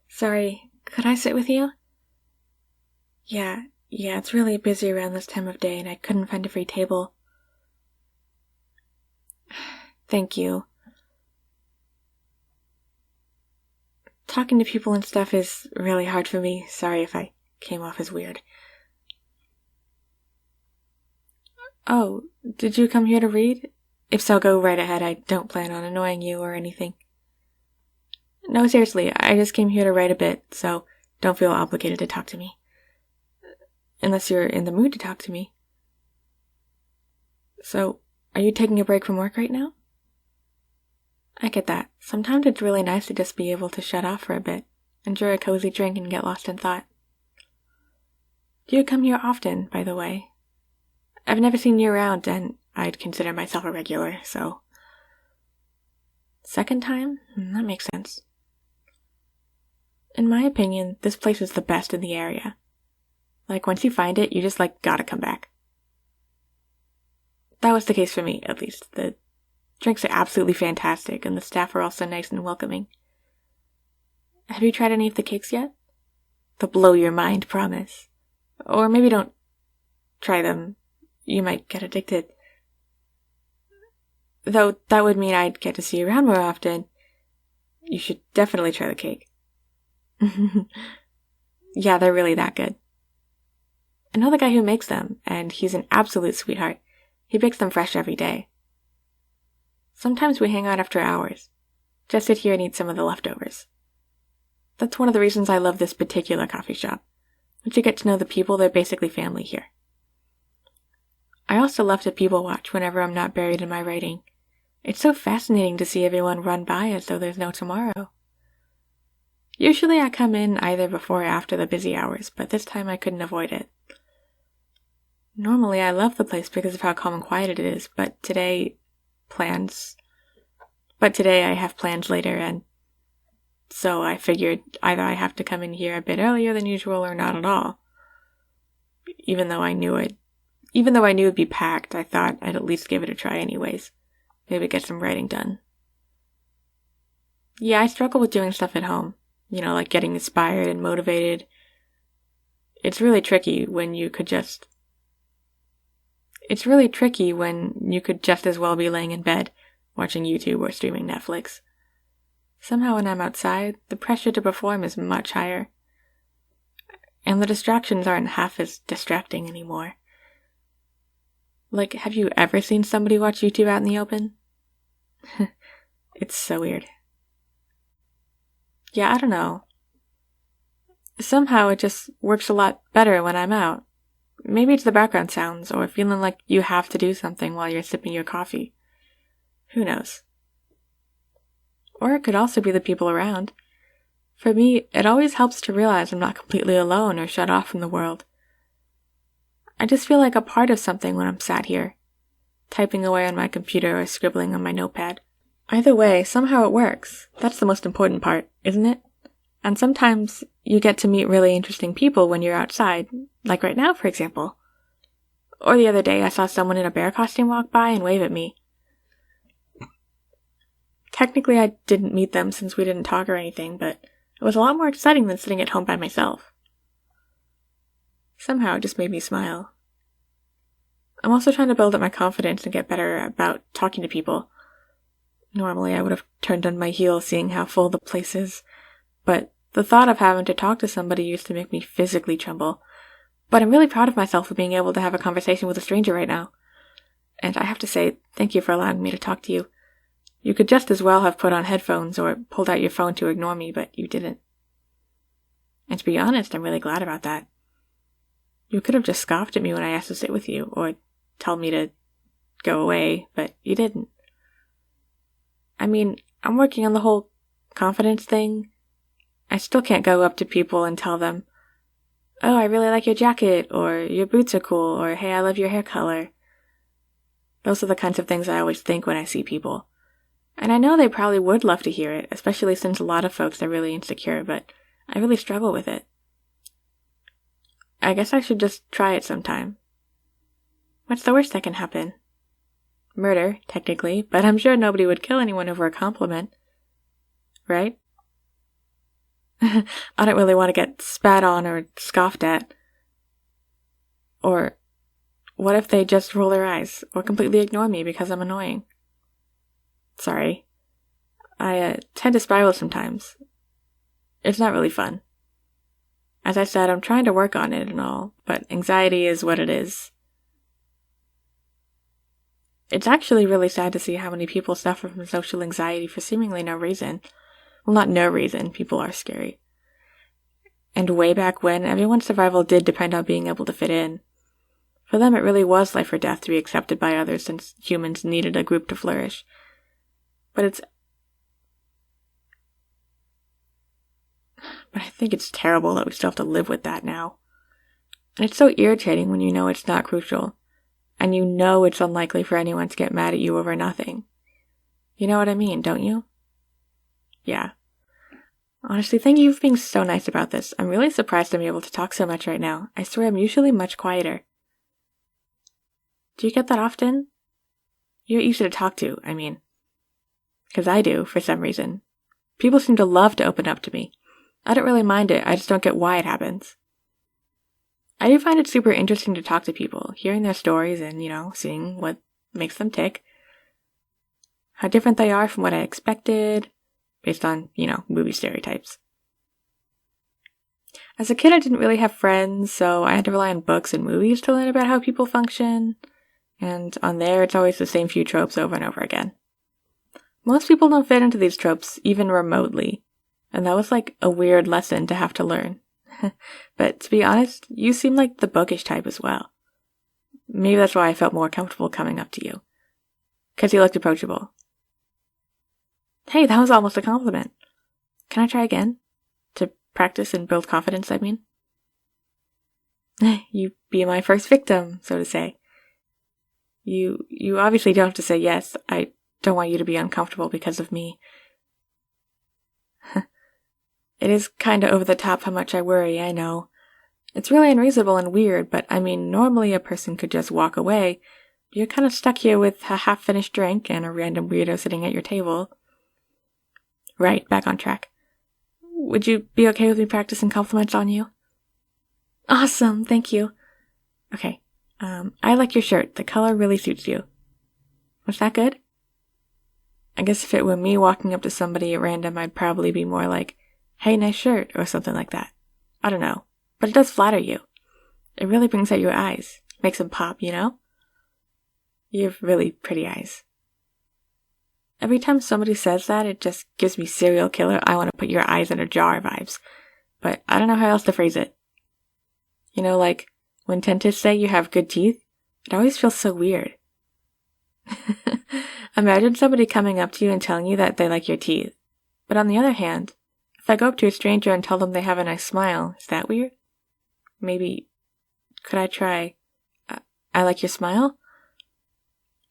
Sorry, could I sit with you? Yeah, it's really busy around this time of day and I couldn't find a free table. Thank you. Talking to people and stuff is really hard for me. Sorry if I came off as weird. Oh, did you come here to read? If so, go right ahead. I don't plan on annoying you or anything. No, seriously, I just came here to write a bit, so don't feel obligated to talk to me. Unless you're in the mood to talk to me. So, are you taking a break from work right now? I get that. Sometimes it's really nice to just be able to shut off for a bit, enjoy a cozy drink, and get lost in thought. Do you come here often, by the way? I've never seen you around, and I'd consider myself a regular, so... Second time? That makes sense. In my opinion, this place is the best in the area. Like, once you find it, you just, gotta come back. That was the case for me, at least. The drinks are absolutely fantastic, and the staff are also nice and welcoming. Have you tried any of the cakes yet? They'll blow your mind, promise. Or maybe don't try them. You might get addicted. Though that would mean I'd get to see you around more often. You should definitely try the cake. Yeah, they're really that good. I know the guy who makes them, and he's an absolute sweetheart. He bakes them fresh every day. Sometimes we hang out after hours. Just sit here and eat some of the leftovers. That's one of the reasons I love this particular coffee shop. Once you get to know the people, they're basically family here. I also love to people watch whenever I'm not buried in my writing. It's so fascinating to see everyone run by as though there's no tomorrow. Usually I come in either before or after the busy hours, but this time I couldn't avoid it. Normally I love the place because of how calm and quiet it is, but today I have plans later, and so I figured either I have to come in here a bit earlier than usual or not at all. Even though I knew it'd be packed, I thought I'd at least give it a try anyways. Maybe get some writing done. Yeah, I struggle with doing stuff at home. Like getting inspired and motivated. It's really tricky when you could just as well be laying in bed, watching YouTube or streaming Netflix. Somehow when I'm outside, the pressure to perform is much higher. And the distractions aren't half as distracting anymore. Have you ever seen somebody watch YouTube out in the open? It's so weird. Yeah, I don't know. Somehow it just works a lot better when I'm out. Maybe it's the background sounds, or feeling like you have to do something while you're sipping your coffee. Who knows? Or it could also be the people around. For me, it always helps to realize I'm not completely alone or shut off from the world. I just feel like a part of something when I'm sat here, typing away on my computer or scribbling on my notepad. Either way, somehow it works. That's the most important part, isn't it? And sometimes you get to meet really interesting people when you're outside, like right now, for example. Or the other day I saw someone in a bear costume walk by and wave at me. Technically I didn't meet them since we didn't talk or anything, but it was a lot more exciting than sitting at home by myself. Somehow it just made me smile. I'm also trying to build up my confidence and get better about talking to people. Normally I would have turned on my heel seeing how full the place is, but the thought of having to talk to somebody used to make me physically tremble. But I'm really proud of myself for being able to have a conversation with a stranger right now. And I have to say, thank you for allowing me to talk to you. You could just as well have put on headphones or pulled out your phone to ignore me, but you didn't. And to be honest, I'm really glad about that. You could have just scoffed at me when I asked to sit with you, or told me to go away, but you didn't. I mean, I'm working on the whole confidence thing. I still can't go up to people and tell them, oh, I really like your jacket, or your boots are cool, or hey, I love your hair color. Those are the kinds of things I always think when I see people. And I know they probably would love to hear it, especially since a lot of folks are really insecure, but I really struggle with it. I guess I should just try it sometime. What's the worst that can happen? Murder, technically, but I'm sure nobody would kill anyone over a compliment. Right? I don't really want to get spat on or scoffed at. Or what if they just roll their eyes or completely ignore me because I'm annoying? Sorry. I tend to spiral sometimes. It's not really fun. As I said, I'm trying to work on it and all, but anxiety is what it is. It's actually really sad to see how many people suffer from social anxiety for seemingly no reason. Well, not no reason, people are scary. And way back when, everyone's survival did depend on being able to fit in. For them, it really was life or death to be accepted by others since humans needed a group to flourish. But I think it's terrible that we still have to live with that now. And it's so irritating when you know it's not crucial. And you know it's unlikely for anyone to get mad at you over nothing. You know what I mean, don't you? Yeah. Honestly, thank you for being so nice about this. I'm really surprised I'm able to talk so much right now. I swear I'm usually much quieter. Do you get that often? You're easy to talk to, I mean. Because I do, for some reason. People seem to love to open up to me. I don't really mind it, I just don't get why it happens. I do find it super interesting to talk to people, hearing their stories and, seeing what makes them tick. How different they are from what I expected, based on, movie stereotypes. As a kid, I didn't really have friends, so I had to rely on books and movies to learn about how people function. And on there, it's always the same few tropes over and over again. Most people don't fit into these tropes, even remotely. And that was like a weird lesson to have to learn. But to be honest, you seem like the bookish type as well. Maybe that's why I felt more comfortable coming up to you. 'Cause you looked approachable. Hey, that was almost a compliment. Can I try again? To practice and build confidence, I mean. You be my first victim, so to say. You obviously don't have to say yes. I don't want you to be uncomfortable because of me. It is kinda over the top how much I worry, I know. It's really unreasonable and weird, but I mean, normally a person could just walk away. You're kinda stuck here with a half-finished drink and a random weirdo sitting at your table. Right, back on track. Would you be okay with me practicing compliments on you? Awesome, thank you. Okay, I like your shirt. The color really suits you. Was that good? I guess if it were me walking up to somebody at random, I'd probably be more like, hey, nice shirt, or something like that. I don't know. But it does flatter you. It really brings out your eyes. Makes them pop, You have really pretty eyes. Every time somebody says that, it just gives me serial killer, I want to put your eyes in a jar vibes. But I don't know how else to phrase it. Like, when dentists say you have good teeth, it always feels so weird. Imagine somebody coming up to you and telling you that they like your teeth. But on the other hand, if I go up to a stranger and tell them they have a nice smile, is that weird? Maybe, could I try, I like your smile?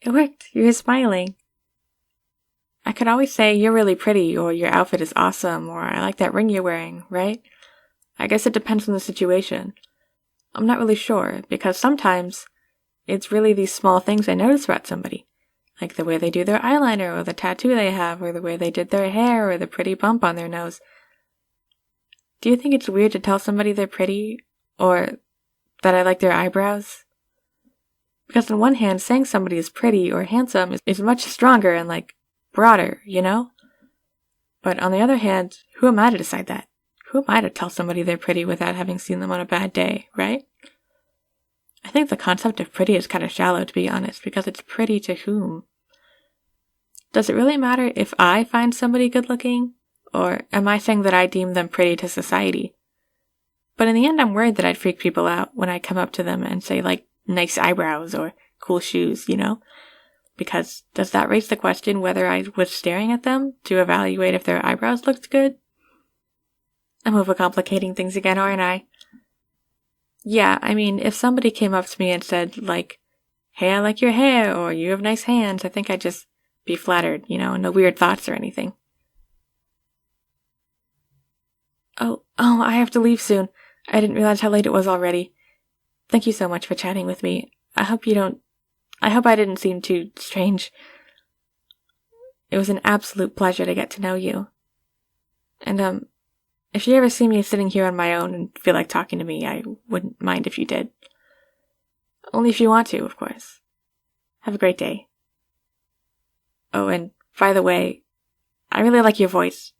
It worked, you're smiling. I could always say, you're really pretty, or your outfit is awesome, or I like that ring you're wearing, right? I guess it depends on the situation. I'm not really sure, because sometimes it's really these small things I notice about somebody. Like the way they do their eyeliner, or the tattoo they have, or the way they did their hair, or the pretty bump on their nose. Do you think it's weird to tell somebody they're pretty, or that I like their eyebrows? Because on one hand, saying somebody is pretty or handsome is much stronger and, broader, But on the other hand, who am I to decide that? Who am I to tell somebody they're pretty without having seen them on a bad day, right? I think the concept of pretty is kind of shallow, to be honest, because it's pretty to whom? Does it really matter if I find somebody good looking? Or am I saying that I deem them pretty to society? But in the end, I'm worried that I'd freak people out when I come up to them and say, nice eyebrows or cool shoes, Because does that raise the question whether I was staring at them to evaluate if their eyebrows looked good? I'm overcomplicating things again, aren't I? Yeah, I mean, if somebody came up to me and said, hey, I like your hair, or you have nice hands, I think I'd just be flattered, no weird thoughts or anything. Oh, I have to leave soon. I didn't realize how late it was already. Thank you so much for chatting with me. I hope I didn't seem too strange. It was an absolute pleasure to get to know you. And, If you ever see me sitting here on my own and feel like talking to me, I wouldn't mind if you did. Only if you want to, of course. Have a great day. Oh, and by the way, I really like your voice.